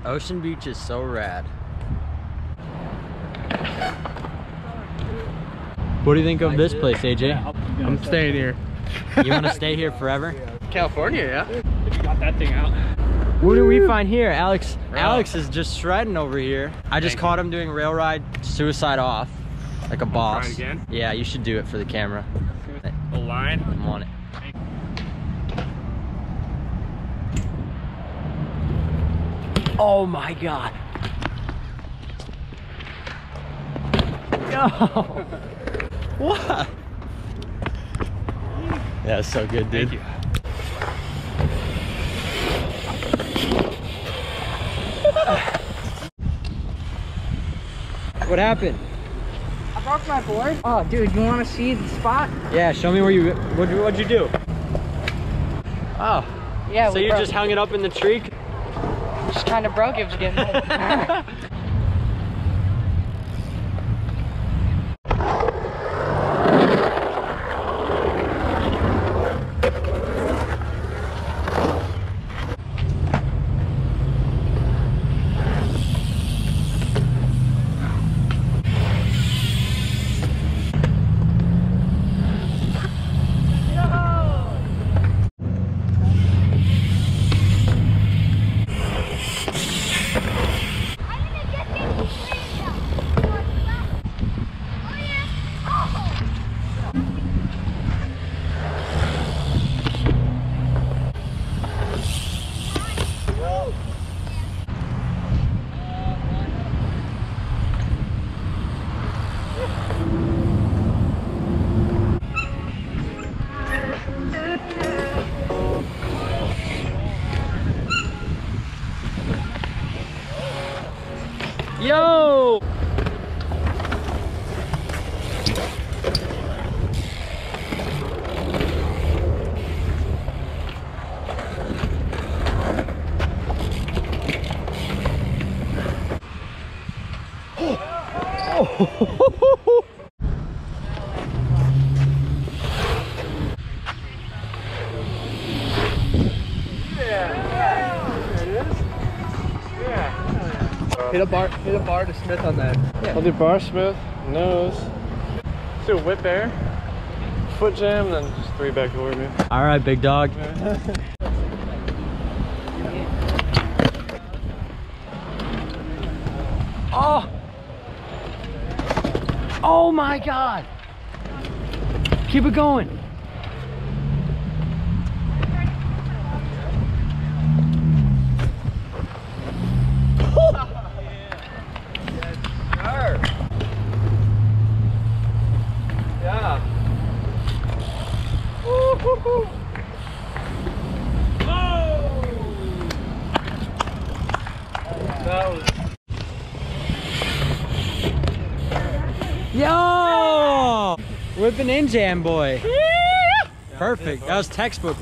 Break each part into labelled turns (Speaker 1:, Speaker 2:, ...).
Speaker 1: Ocean Beach is so rad. What do you think of this place, AJ?
Speaker 2: I'm staying here.
Speaker 1: You want to stay here forever?
Speaker 2: California, yeah. If you got that thing out.
Speaker 1: What do we find here? Alex is just shredding over here. I just caught him doing rail ride suicide off, like a boss.
Speaker 2: Try it again?
Speaker 1: Yeah, you should do it for the camera.
Speaker 2: The line.
Speaker 1: I'm on it. Oh my God. No. What? Yeah, it's so good, dude.
Speaker 2: Thank you.
Speaker 1: What happened?
Speaker 3: I broke my board. Oh, dude, you want to see the spot?
Speaker 1: Yeah, show me where you. What'd you do? Oh.
Speaker 3: Yeah.
Speaker 1: So you just hung it up in the tree?
Speaker 3: Just kind of broke it. Was getting old.
Speaker 1: Yo! Oh.
Speaker 2: Hit a bar to Smith on that. Yeah. I'll do bar Smith, nose. Let's do a whip air, foot jam, then just 3 back over me.
Speaker 1: All right, big dog. Oh! Oh my God! Keep it going.
Speaker 2: Yeah. Woo-hoo-hoo. Oh! That was...
Speaker 1: Yo! Whipping in, Jam Boy. Perfect. That was textbook.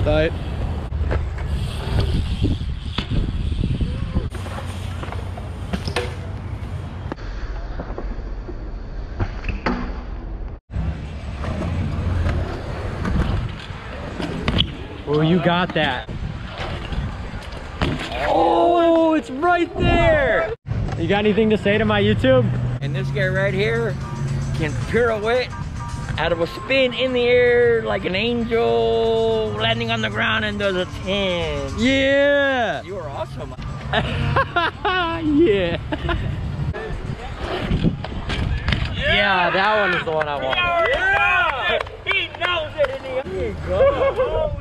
Speaker 2: Tight.
Speaker 1: Oh, you got that. Oh, it's right there. You got anything to say to my YouTube?
Speaker 4: And this guy right here can pirouette out of a spin in the air like an angel, landing on the ground and does a 10.
Speaker 1: Yeah.
Speaker 4: You are awesome.
Speaker 1: Yeah. Yeah, that one is the one I want.
Speaker 4: Yeah. He knows you go.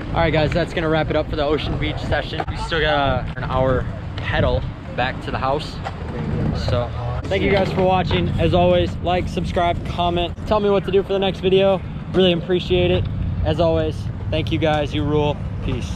Speaker 1: All right, guys, that's gonna wrap it up for the Ocean Beach session. We still got an hour pedal back to the house. So thank you guys for watching. As always, like, subscribe, comment, tell me what to do for the next video. Really appreciate it. As always, thank you guys, you rule. Peace.